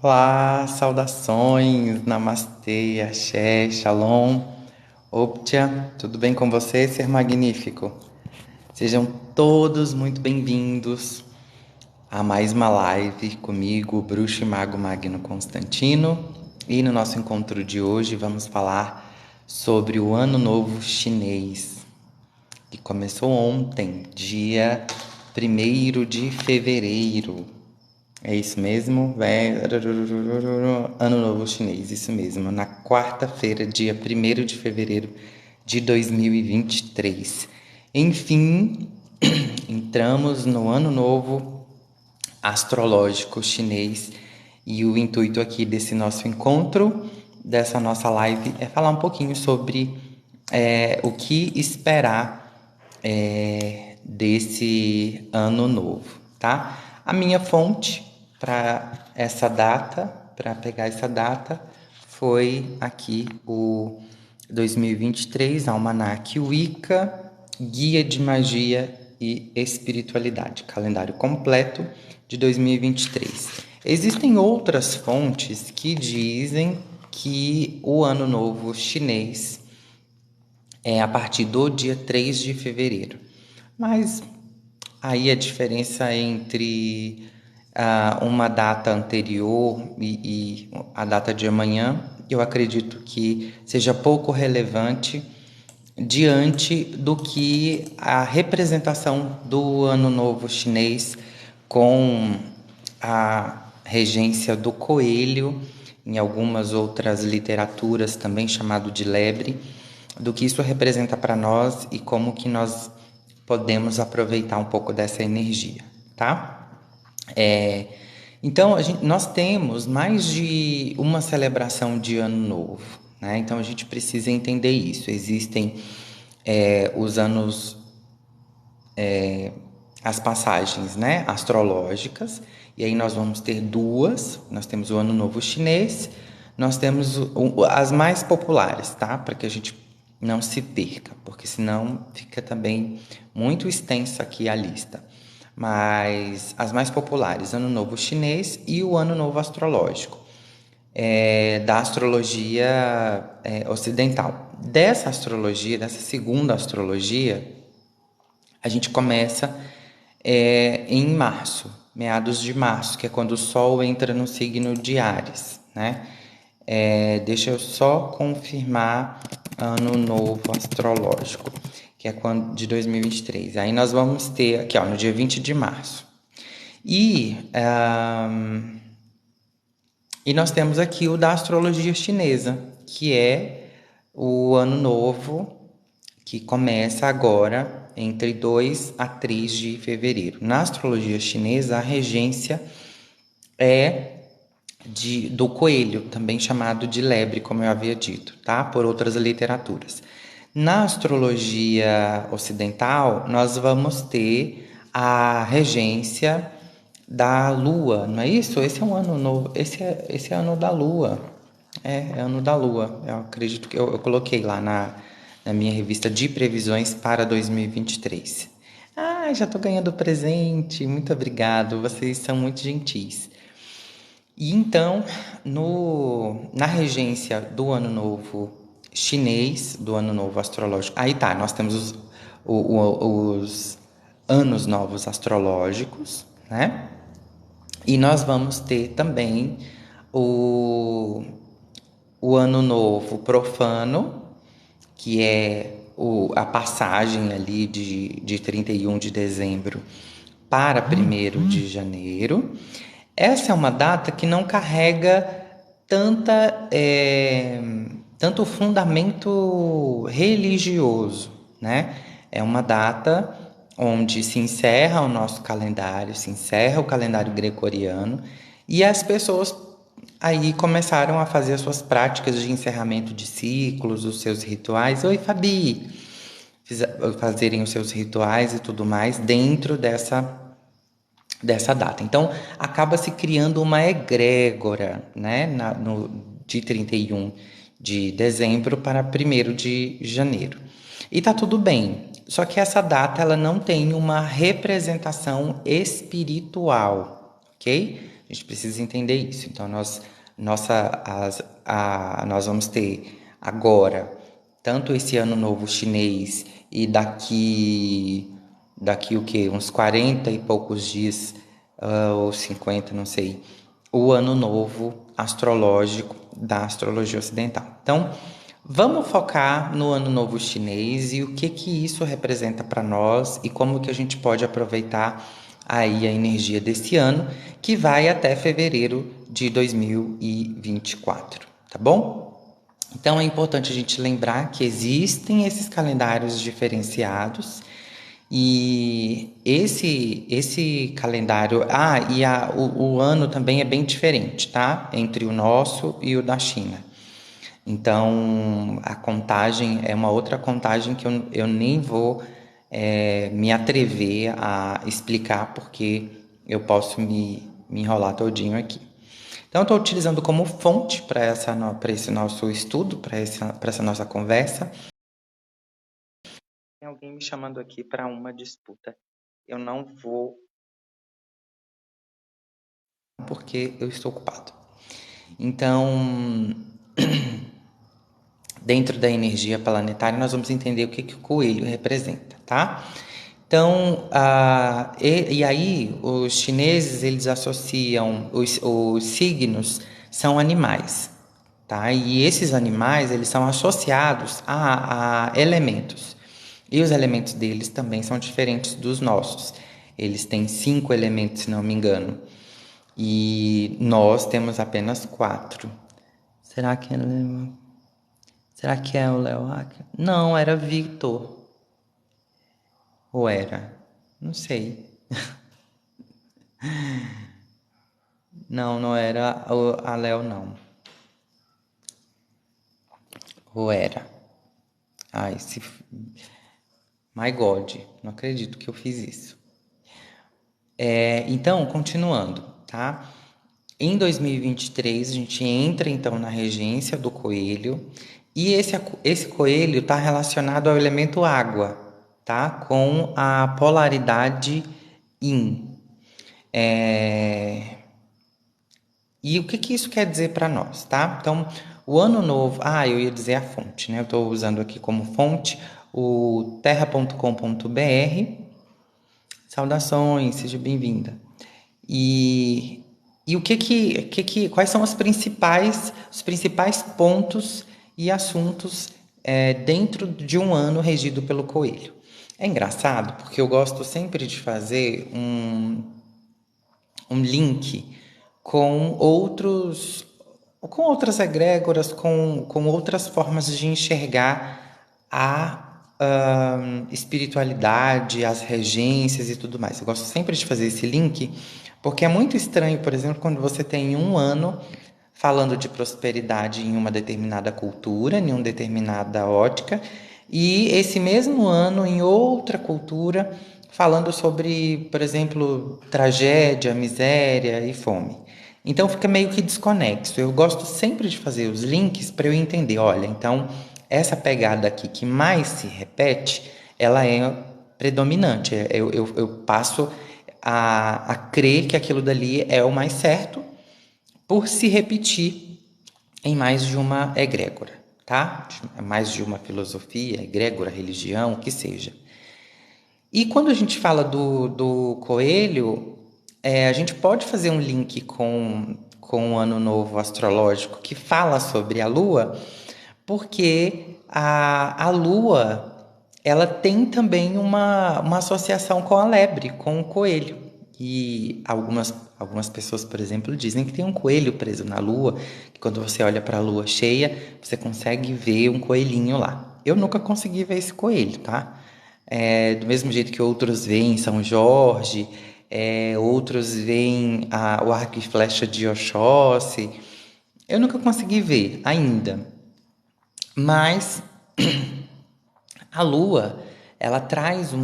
Olá, saudações, namastê, axé, shalom, optia, tudo bem com você, ser magnífico? Sejam todos muito bem-vindos a mais uma live comigo, o bruxo e mago Magno Constantino. E no nosso encontro de hoje vamos falar sobre o Ano Novo Chinês, que começou ontem, dia 1º de fevereiro. É isso mesmo? Ano Novo Chinês, isso mesmo. Na quarta-feira, dia 1º de fevereiro de 2023. Enfim, entramos no Ano Novo Astrológico Chinês e o intuito aqui desse nosso encontro, dessa nossa live, é falar um pouquinho sobre o que esperar desse Ano Novo, tá? A minha fonte para essa data, para pegar essa data, foi aqui o 2023, Almanac Wicca, Guia de Magia e Espiritualidade, calendário completo de 2023. Existem outras fontes que dizem que o Ano Novo Chinês é a partir do dia 3 de fevereiro. Mas aí a diferença entre uma data anterior e a data de amanhã, eu acredito que seja pouco relevante diante do que a representação do Ano Novo Chinês com a regência do coelho, em algumas outras literaturas também chamado de lebre, do que isso representa para nós e como que nós podemos aproveitar um pouco dessa energia, tá? Então, nós temos mais de uma celebração de Ano Novo, né? Então, a gente precisa entender isso. Existem os anos, as passagens, né, astrológicas, e aí nós vamos ter duas. Nós temos o Ano Novo Chinês, nós temos as mais populares, tá? Para que a gente não se perca, porque senão fica também muito extensa aqui a lista. Mas as mais populares, Ano Novo Chinês e o Ano Novo Astrológico, da astrologia ocidental. Dessa astrologia, dessa segunda astrologia, a gente começa em março, meados de março, que é quando o Sol entra no signo de Áries, né? Deixa eu só confirmar Ano Novo Astrológico, que é quando, de 2023. Aí nós vamos ter aqui, ó, no dia 20 de março. E nós temos aqui o da astrologia chinesa, que é o Ano Novo, que começa agora entre 2 a 3 de fevereiro. Na astrologia chinesa, a regência é do coelho, também chamado de lebre, como eu havia dito, tá? Por outras literaturas. Na astrologia ocidental, nós vamos ter a regência da lua, não é isso? Esse é um ano novo, esse é ano da lua. É ano da lua. Eu acredito que eu coloquei lá na minha revista de previsões para 2023. Ah, já estou ganhando presente. Muito obrigado. Vocês são muito gentis. E então, na regência do Ano Novo Chinês, do Ano Novo Astrológico, aí tá, nós temos os Anos Novos Astrológicos, né? E nós vamos ter também o, o Ano Novo Profano, que é a passagem ali de 31 de dezembro para 1º de janeiro. Essa é uma data que não carrega tanto fundamento religioso, né? É uma data onde se encerra o nosso calendário, se encerra o calendário gregoriano, e as pessoas aí começaram a fazer as suas práticas de encerramento de ciclos, os seus rituais. Oi, Fabi! Fazerem os seus rituais e tudo mais dentro dessa data. Então, acaba se criando uma egrégora, né, de 31 de dezembro para 1º de janeiro. E tá tudo bem, só que essa data ela não tem uma representação espiritual, ok? A A gente precisa entender isso. Então, nós vamos ter agora tanto esse ano novo chinês e daqui o quê? Uns 40 e poucos dias, ou 50, não sei, o ano novo astrológico da astrologia ocidental. Então, vamos focar no ano novo chinês e o que isso representa para nós e como que a gente pode aproveitar aí a energia desse ano, que vai até fevereiro de 2024, tá bom? Então é importante a gente lembrar que existem esses calendários diferenciados e esse calendário, o ano também é bem diferente, tá? Entre o nosso e o da China. Então, a contagem é uma outra contagem que eu nem vou me atrever a explicar, porque eu posso me enrolar todinho aqui. Então, eu estou utilizando como fonte para esse nosso estudo, para essa nossa conversa. Tem alguém me chamando aqui para uma disputa. Eu não vou, porque eu estou ocupado. Então, dentro da energia planetária, nós vamos entender o que o coelho representa, tá? Então, e aí os chineses, eles associam os signos são animais, tá? E esses animais, eles são associados a elementos. E os elementos deles também são diferentes dos nossos. Eles têm 5 elementos, se não me engano. E nós temos apenas 4. Será que Será que é o Léo Hacker? Não, era Victor. Ou era? Não sei. Não, não era a Léo, não. Ou era? Ai, My God, não acredito que eu fiz isso. Então, continuando, tá? Em 2023, a gente entra, então, na regência do coelho. E esse coelho está relacionado ao elemento água, tá? Com a polaridade Yin. E o que isso quer dizer para nós, tá? Então, o ano novo... eu ia dizer a fonte, né? Eu estou usando aqui como fonte o terra.com.br. Saudações, seja bem-vinda. E quais são os principais pontos e assuntos dentro de um ano regido pelo coelho? É engraçado porque eu gosto sempre de fazer um link com outras egrégoras, com outras formas de enxergar a espiritualidade, as regências e tudo mais. Eu gosto sempre de fazer esse link, porque é muito estranho, por exemplo, quando você tem um ano falando de prosperidade em uma determinada cultura, em uma determinada ótica, e esse mesmo ano em outra cultura falando sobre, por exemplo, tragédia, miséria e fome. Então fica meio que desconexo. Eu gosto sempre de fazer os links para eu entender, olha, então essa pegada aqui que mais se repete, ela é predominante. Eu passo a crer que aquilo dali é o mais certo por se repetir em mais de uma egrégora, tá? Mais de uma filosofia, egrégora, religião, o que seja. E quando a gente fala do coelho, a gente pode fazer um link com o ano novo astrológico que fala sobre a lua, porque a lua ela tem também uma associação com a lebre, com o coelho. E algumas pessoas, por exemplo, dizem que tem um coelho preso na lua, que quando você olha para a lua cheia, você consegue ver um coelhinho lá. Eu nunca consegui ver esse coelho, tá? Do mesmo jeito que outros veem São Jorge, outros veem o arco e flecha de Oxóssi. Eu nunca consegui ver ainda. Mas a lua, ela traz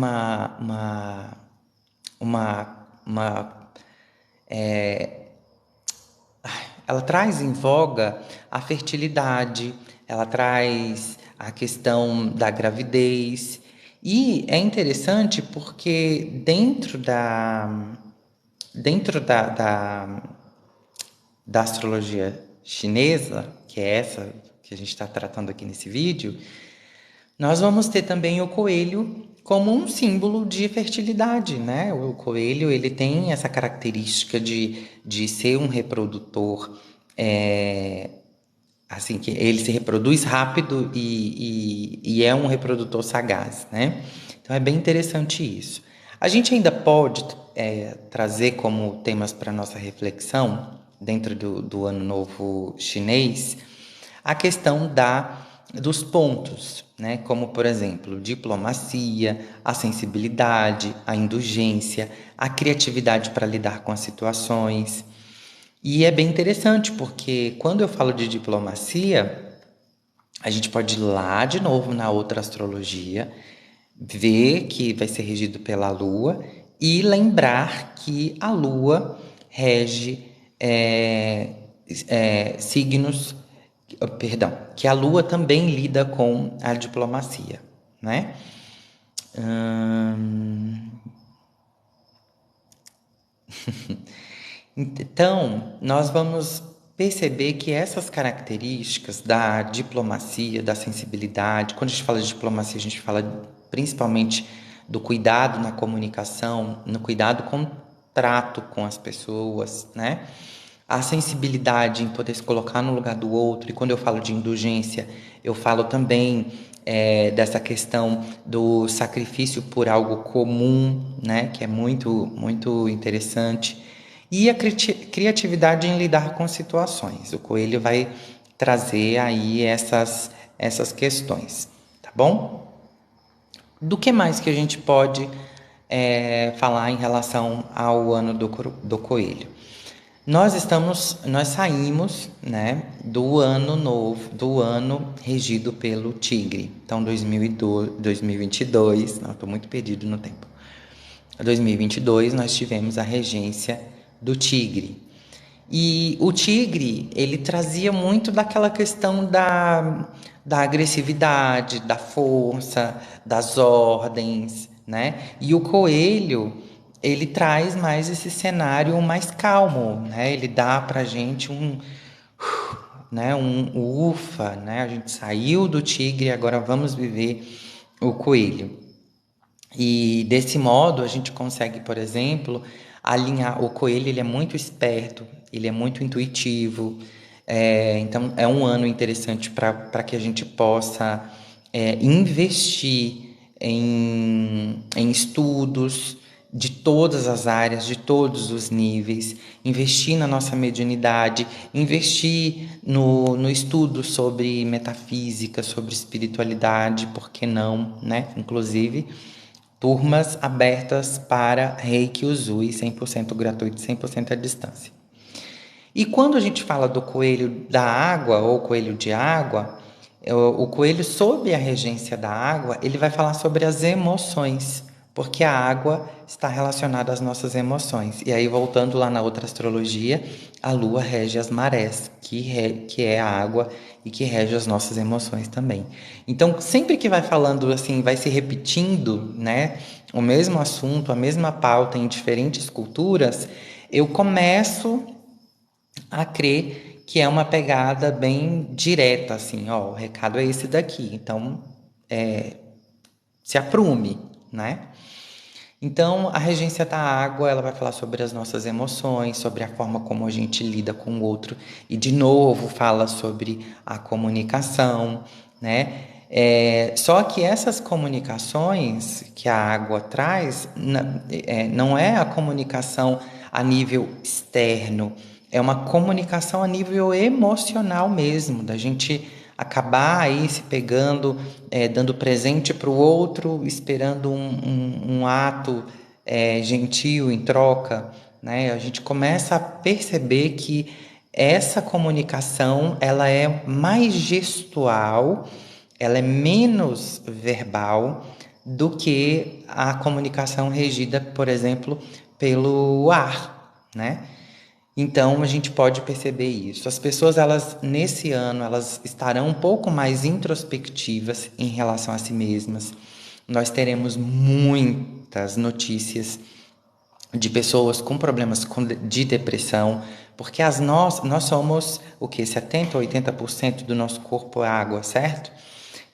ela traz em voga a fertilidade, ela traz a questão da gravidez. E é interessante porque dentro da da astrologia chinesa, que é essa que a gente está tratando aqui nesse vídeo, nós vamos ter também o coelho como um símbolo de fertilidade, né? O coelho, ele tem essa característica de ser um reprodutor, assim, que ele se reproduz rápido e é um reprodutor sagaz, né? Então é bem interessante isso. A gente ainda pode trazer como temas para nossa reflexão, dentro do Ano Novo Chinês, a questão dos pontos, né? Como, por exemplo, diplomacia, a sensibilidade, a indulgência, a criatividade para lidar com as situações. E é bem interessante, porque quando eu falo de diplomacia, a gente pode ir lá de novo na outra astrologia, ver que vai ser regido pela Lua e lembrar que a Lua rege signos, perdão, que a Lua também lida com a diplomacia, né? Então, nós vamos perceber que essas características da diplomacia, da sensibilidade, quando a gente fala de diplomacia, a gente fala principalmente do cuidado na comunicação, no cuidado com o trato com as pessoas, né? A sensibilidade em poder se colocar no lugar do outro, e quando eu falo de indulgência, eu falo também dessa questão do sacrifício por algo comum, né? Que é muito, muito interessante. E a criatividade em lidar com situações. O coelho vai trazer aí essas questões, tá bom? Do que mais que a gente pode falar em relação ao ano do coelho? Nós saímos, né, do ano novo, do ano regido pelo tigre. Então, 2022, não, estou muito perdido no tempo. 2022 nós tivemos a regência do tigre. E o tigre, ele trazia muito daquela questão da agressividade, da força, das ordens, né? E o coelho, ele traz mais esse cenário mais calmo, né? Ele dá pra gente um ufa, né? A gente saiu do tigre, agora vamos viver o coelho. E desse modo a gente consegue, por exemplo, alinhar. O coelho, ele é muito esperto, ele é muito intuitivo. Então é um ano interessante para que a gente possa investir em estudos de todas as áreas, de todos os níveis, investir na nossa mediunidade, investir no estudo sobre metafísica, sobre espiritualidade, por que não, né? Inclusive, turmas abertas para Reiki Usui, 100% gratuito, 100% à distância. E quando a gente fala do coelho da água ou coelho de água, o coelho sob a regência da água, ele vai falar sobre as emoções, porque a água está relacionada às nossas emoções. E aí, voltando lá na outra astrologia, a lua rege as marés, que é a água e que rege as nossas emoções também. Então, sempre que vai falando assim, vai se repetindo, né, o mesmo assunto, a mesma pauta em diferentes culturas, eu começo a crer que é uma pegada bem direta, assim, ó, o recado é esse daqui, então se aprume, né? Então, a regência da água, ela vai falar sobre as nossas emoções, sobre a forma como a gente lida com o outro, e de novo fala sobre a comunicação, né? Só que essas comunicações que a água traz não é a comunicação a nível externo, é uma comunicação a nível emocional mesmo, da gente acabar aí se pegando, dando presente para o outro, esperando um ato gentil em troca, né? A gente começa a perceber que essa comunicação ela é mais gestual, ela é menos verbal do que a comunicação regida, por exemplo, pelo ar, né? Então a gente pode perceber isso. As pessoas, elas nesse ano, elas estarão um pouco mais introspectivas em relação a si mesmas. Nós teremos muitas notícias de pessoas com problemas de depressão, Porque nós somos o que? 70% ou 80% do nosso corpo é água, certo?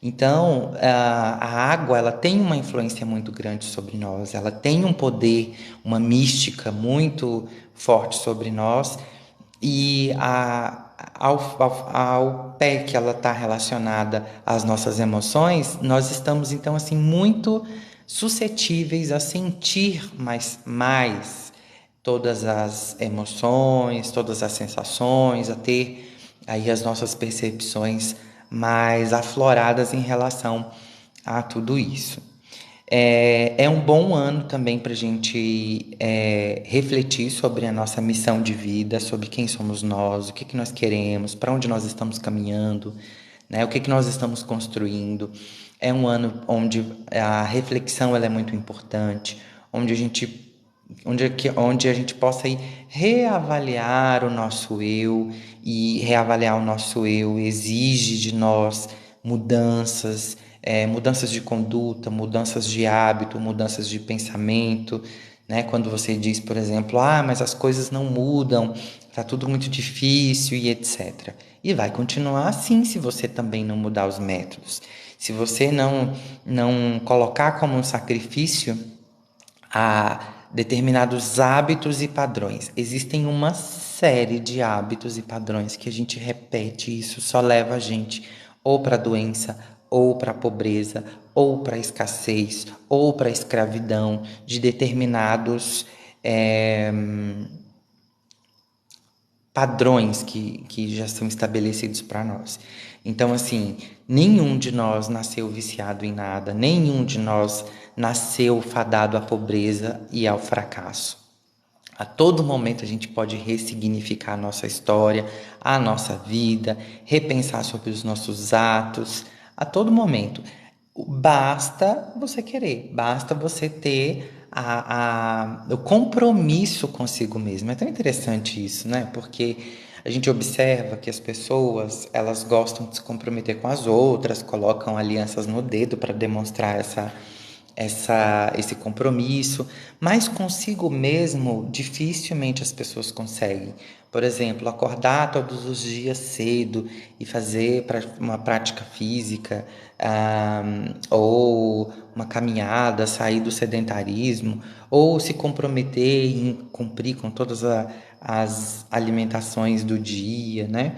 Então, a água, ela tem uma influência muito grande sobre nós, ela tem um poder, uma mística muito forte sobre nós, e ao pé que ela está relacionada às nossas emoções, nós estamos, então, assim, muito suscetíveis a sentir mais todas as emoções, todas as sensações, a ter aí as nossas percepções mais afloradas em relação a tudo isso. É um bom ano também para a gente refletir sobre a nossa missão de vida, sobre quem somos nós, o que, que nós queremos, para onde nós estamos caminhando, né? O que, que nós estamos construindo. É um ano onde a reflexão ela é muito importante, onde a gente possa ir reavaliar o nosso eu, e reavaliar o nosso eu exige de nós mudanças, mudanças de conduta, mudanças de hábito, mudanças de pensamento, né? Quando você diz, por exemplo, mas as coisas não mudam, tá tudo muito difícil e etc. E vai continuar assim se você também não mudar os métodos. Se você não colocar como um sacrifício a determinados hábitos e padrões. Existem uma série de hábitos e padrões que a gente repete e isso só leva a gente ou para a doença, ou para a pobreza, ou para a escassez, ou para a escravidão de determinados padrões que já são estabelecidos para nós. Então, assim, nenhum de nós nasceu viciado em nada, nenhum de nós nasceu fadado à pobreza e ao fracasso. A todo momento a gente pode ressignificar a nossa história, a nossa vida, repensar sobre os nossos atos, a todo momento. Basta você querer, basta você ter o compromisso consigo mesmo. É tão interessante isso, né? Porque a gente observa que as pessoas, elas gostam de se comprometer com as outras, colocam alianças no dedo para demonstrar esse compromisso, mas consigo mesmo dificilmente as pessoas conseguem. Por exemplo, acordar todos os dias cedo e fazer uma prática física, ou uma caminhada, sair do sedentarismo, ou se comprometer em cumprir com todas as alimentações do dia, né?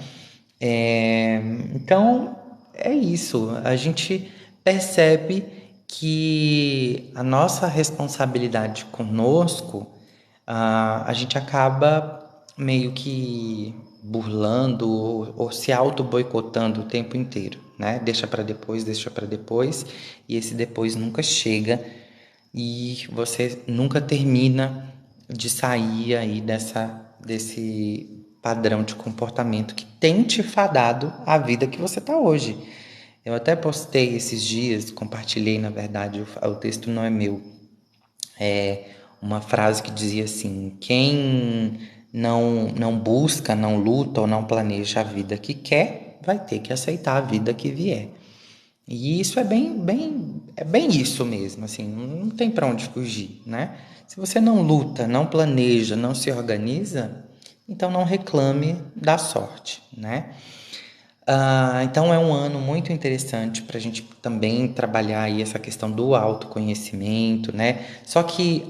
Então, é isso. A gente percebe que a nossa responsabilidade conosco, a gente acaba meio que burlando ou se auto-boicotando o tempo inteiro, né? Deixa para depois, e esse depois nunca chega e você nunca termina de sair aí desse padrão de comportamento que tem te fadado à vida que você está hoje. Eu até postei esses dias, compartilhei, na verdade, o texto não é meu. É uma frase que dizia assim: quem não busca, não luta ou não planeja a vida que quer, vai ter que aceitar a vida que vier. E isso é bem isso mesmo, assim, não tem para onde fugir, né? Se você não luta, não planeja, não se organiza, então não reclame da sorte, né? Então é um ano muito interessante para a gente também trabalhar aí essa questão do autoconhecimento, né? Só que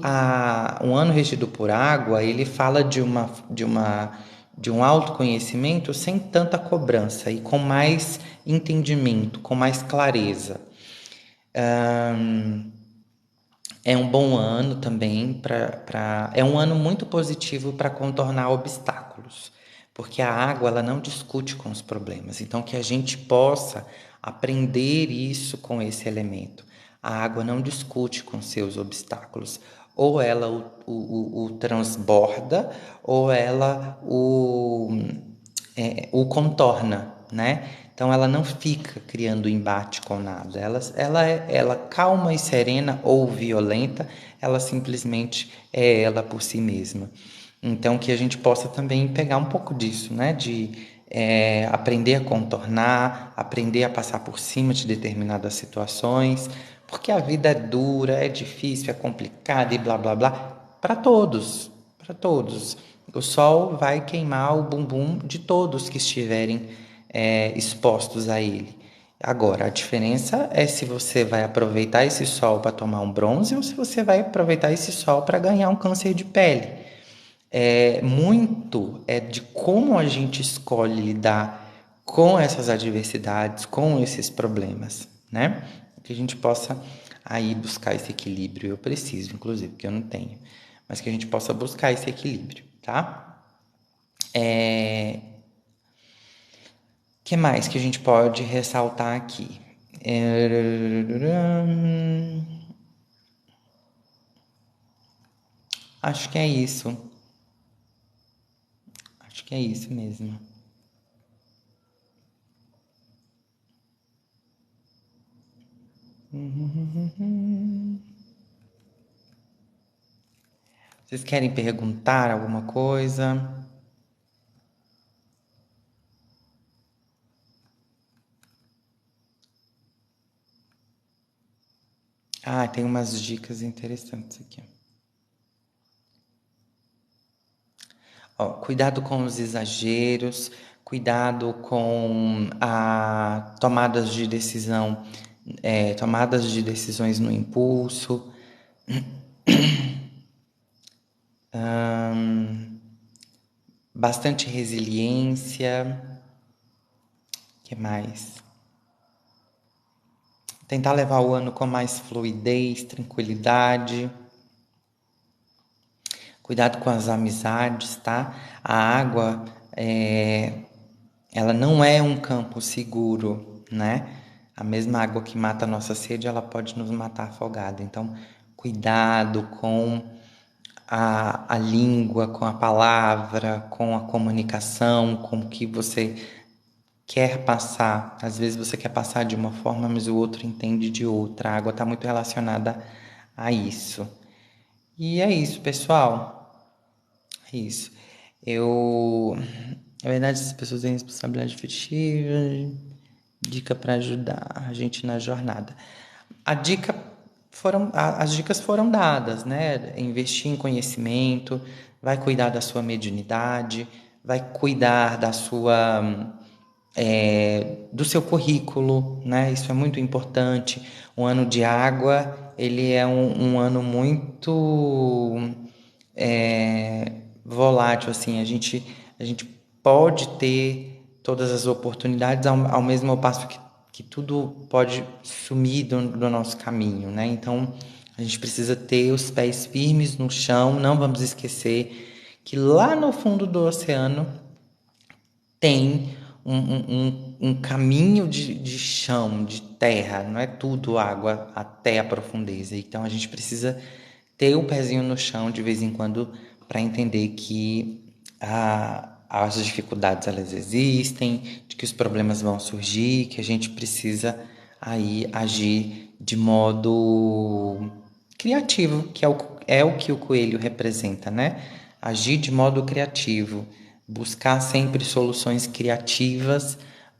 um ano regido por água, ele fala de um autoconhecimento sem tanta cobrança e com mais entendimento, com mais clareza. É um bom ano também é um ano muito positivo para contornar obstáculos, porque a água ela não discute com os problemas. Então que a gente possa aprender isso com esse elemento. A água não discute com seus obstáculos. Ou ela o transborda, ou ela o contorna, né? Então ela não fica criando embate com nada. Ela calma e serena ou violenta, ela simplesmente é ela por si mesma. Então que a gente possa também pegar um pouco disso, né? De aprender a contornar, aprender a passar por cima de determinadas situações, porque a vida é dura, é difícil, é complicada e blá blá blá para todos, para todos. O sol vai queimar o bumbum de todos que estiverem expostos a ele. Agora, a diferença é se você vai aproveitar esse sol para tomar um bronze ou se você vai aproveitar esse sol para ganhar um câncer de pele. Muito de como a gente escolhe lidar com essas adversidades, com esses problemas, né? Que a gente possa aí buscar esse equilíbrio. Eu preciso, inclusive, porque eu não tenho, mas que a gente possa buscar esse equilíbrio, tá? Que mais que a gente pode ressaltar aqui? Acho que é isso. Acho que é isso mesmo. Vocês querem perguntar alguma coisa? Ah, tem umas dicas interessantes aqui. Ó, cuidado com os exageros, cuidado com a tomadas de decisão, tomadas de decisões no impulso. Bastante resiliência. Que mais? Tentar levar o ano com mais fluidez, tranquilidade. Cuidado com as amizades, tá? A água, ela não é um campo seguro, né? A mesma água que mata a nossa sede, ela pode nos matar afogado. Então, cuidado com a língua, com a palavra, com a comunicação, com o que você quer passar. Às vezes você quer passar de uma forma, mas o outro entende de outra. A água está muito relacionada a isso. E é isso, pessoal. É isso. Na verdade, as pessoas têm responsabilidade afetiva, dica para ajudar a gente na jornada. As dicas foram dadas, né? Investir em conhecimento, vai cuidar da sua mediunidade, vai cuidar do seu currículo, né? Isso é muito importante. O ano de água, ele é um ano muito volátil, assim. A gente pode ter todas as oportunidades ao mesmo passo que tudo pode sumir do nosso caminho, né? Então, a gente precisa ter os pés firmes no chão. Não vamos esquecer que lá no fundo do oceano tem um caminho de chão, de terra, não é tudo água até a profundeza. Então a gente precisa ter o pezinho no chão de vez em quando para entender que as dificuldades elas existem, de que os problemas vão surgir, que a gente precisa aí agir de modo criativo, que é o que o coelho representa, né? Agir de modo criativo, buscar sempre soluções criativas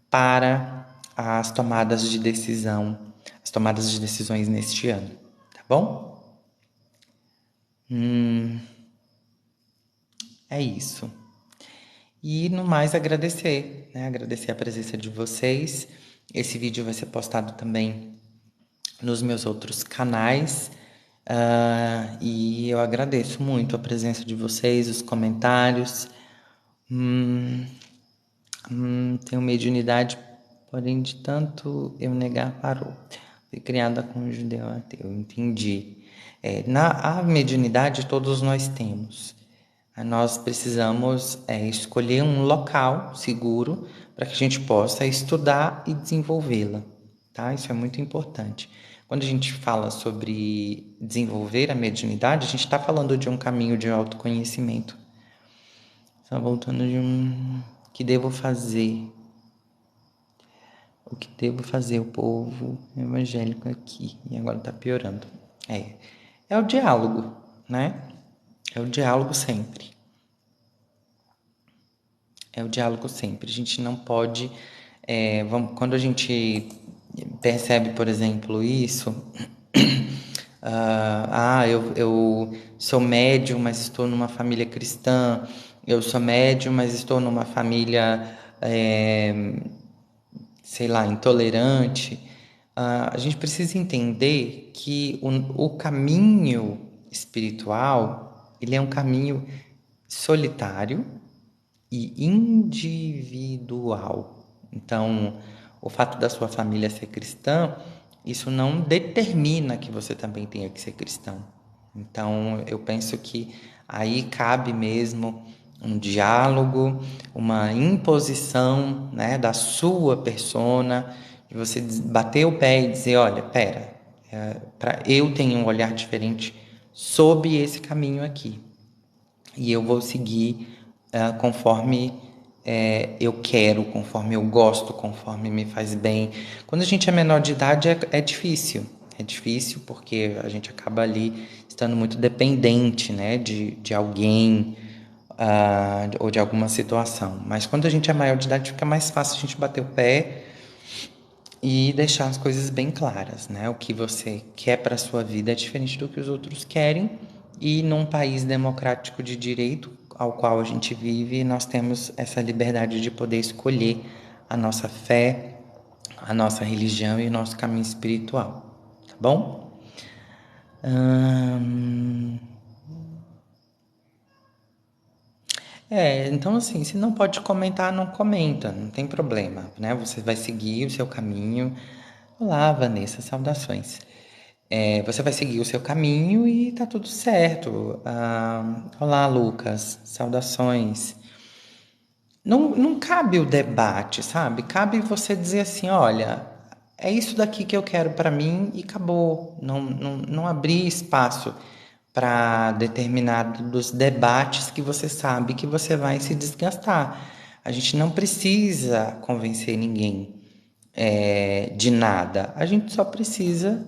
para as tomadas de decisão, as tomadas de decisões neste ano, tá bom? É isso. E no mais agradecer, né? Agradecer a presença de vocês. Esse vídeo vai ser postado também nos meus outros canais. E eu agradeço muito a presença de vocês, os comentários. Tenho mediunidade, porém de tanto eu negar parou. Fui criada com um judeu ateu, entendi. A mediunidade todos nós temos. Nós precisamos escolher um local seguro para que a gente possa estudar e desenvolvê-la, tá? Isso é muito importante. Quando a gente fala sobre desenvolver a mediunidade, a gente está falando de um caminho de autoconhecimento. Só voltando de que devo fazer. O que devo fazer, o povo evangélico aqui. E agora tá piorando. É o diálogo, né? É o diálogo sempre. É o diálogo sempre. A gente não pode. Quando a gente percebe, por exemplo, isso. Eu sou médium, mas estou numa família cristã. eu sou médium, mas estou numa família, sei lá, intolerante. A gente precisa entender que o caminho espiritual, ele é um caminho solitário e individual. Então, o fato da sua família ser cristã, isso não determina que você também tenha que ser cristão. Então, eu penso que aí cabe mesmo um diálogo, uma imposição, né, da sua persona, de você bater o pé e dizer, olha, pera, eu tenho um olhar diferente sobre esse caminho aqui e eu vou seguir conforme eu quero, conforme eu gosto, conforme me faz bem. Quando a gente é menor de idade é difícil. É difícil porque a gente acaba ali estando muito dependente, né, de alguém ou de alguma situação. Mas quando a gente é maior de idade fica mais fácil a gente bater o pé e deixar as coisas bem claras, né? O que você quer para a sua vida é diferente do que os outros querem, e num país democrático de direito ao qual a gente vive, nós temos essa liberdade de poder escolher a nossa fé, a nossa religião e o nosso caminho espiritual, tá bom? Então assim, se não pode comentar, não comenta, não tem problema, né? Você vai seguir o seu caminho. Olá, Vanessa, saudações. Você vai seguir o seu caminho e tá tudo certo. Olá, Lucas, saudações. Não cabe o debate, sabe? Cabe você dizer assim, olha, é isso daqui que eu quero para mim e acabou. Não abrir espaço para determinados debates que você sabe que você vai se desgastar. A gente não precisa convencer ninguém de nada. A gente só precisa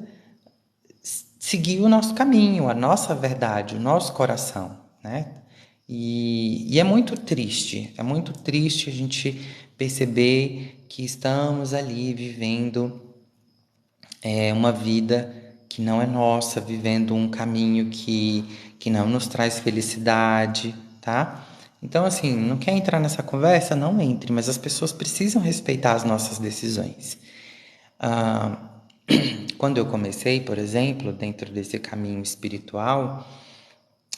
seguir o nosso caminho, a nossa verdade, o nosso coração, né? E é muito triste a gente perceber que estamos ali vivendo uma vida que não é nossa, vivendo um caminho que não nos traz felicidade, tá? Então, assim, não quer entrar nessa conversa? Não entre, mas as pessoas precisam respeitar as nossas decisões. Ah, quando eu comecei, por exemplo, dentro desse caminho espiritual,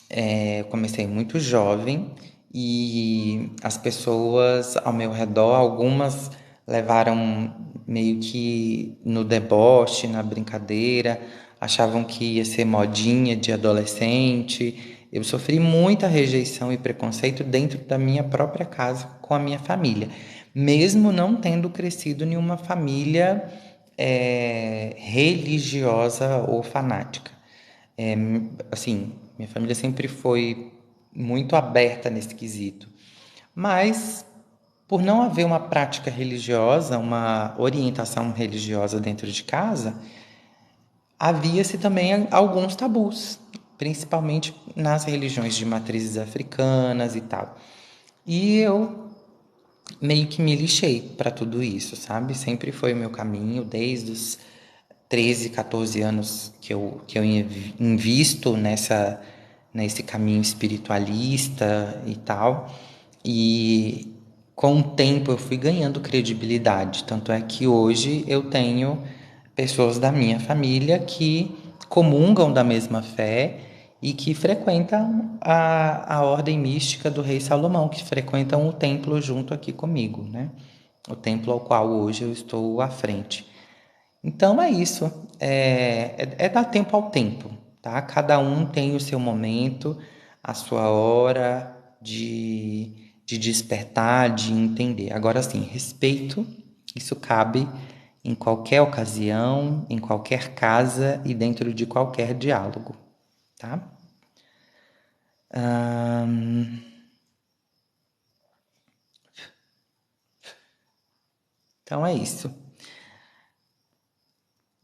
eu comecei muito jovem e as pessoas ao meu redor, algumas levaram meio que no deboche, na brincadeira, achavam que ia ser modinha de adolescente. Eu sofri muita rejeição e preconceito dentro da minha própria casa com a minha família, mesmo não tendo crescido em uma família religiosa ou fanática. É, assim, minha família sempre foi muito aberta nesse quesito. Mas, por não haver uma prática religiosa, uma orientação religiosa dentro de casa, havia-se também alguns tabus, principalmente nas religiões de matrizes africanas e tal. E eu meio que me lixei para tudo isso, sabe? Sempre foi o meu caminho, desde os 13, 14 anos que eu invisto nesse caminho espiritualista e tal. E com o tempo eu fui ganhando credibilidade. Tanto é que hoje eu tenho pessoas da minha família que comungam da mesma fé e que frequentam a ordem mística do rei Salomão, que frequentam o templo junto aqui comigo, né? O templo ao qual hoje eu estou à frente. Então é isso, é dar tempo ao tempo, tá? Cada um tem o seu momento, a sua hora de despertar, de entender. Agora sim, respeito, isso cabe em qualquer ocasião, em qualquer casa e dentro de qualquer diálogo, tá? Então é isso.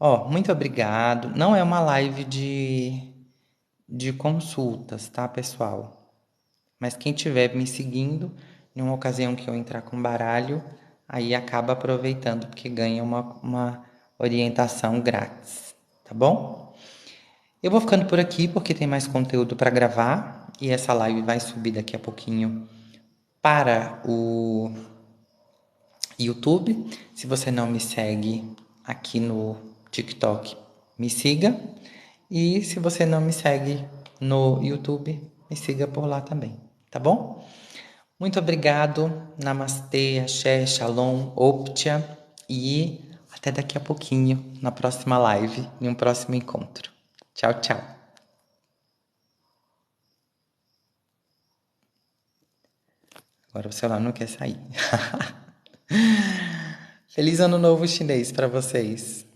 Ó, muito obrigado. Não é uma live de consultas, tá, pessoal? Mas quem estiver me seguindo, em uma ocasião que eu entrar com baralho, aí acaba aproveitando porque ganha uma orientação grátis, tá bom? Eu vou ficando por aqui porque tem mais conteúdo para gravar e essa live vai subir daqui a pouquinho para o YouTube. Se você não me segue aqui no TikTok, me siga. E se você não me segue no YouTube, me siga por lá também, tá bom? Muito obrigado. Namastê, axé, shalom, optia. E até daqui a pouquinho, na próxima live, em um próximo encontro. Tchau, tchau. Agora o celular não quer sair. Feliz Ano Novo Chinês para vocês.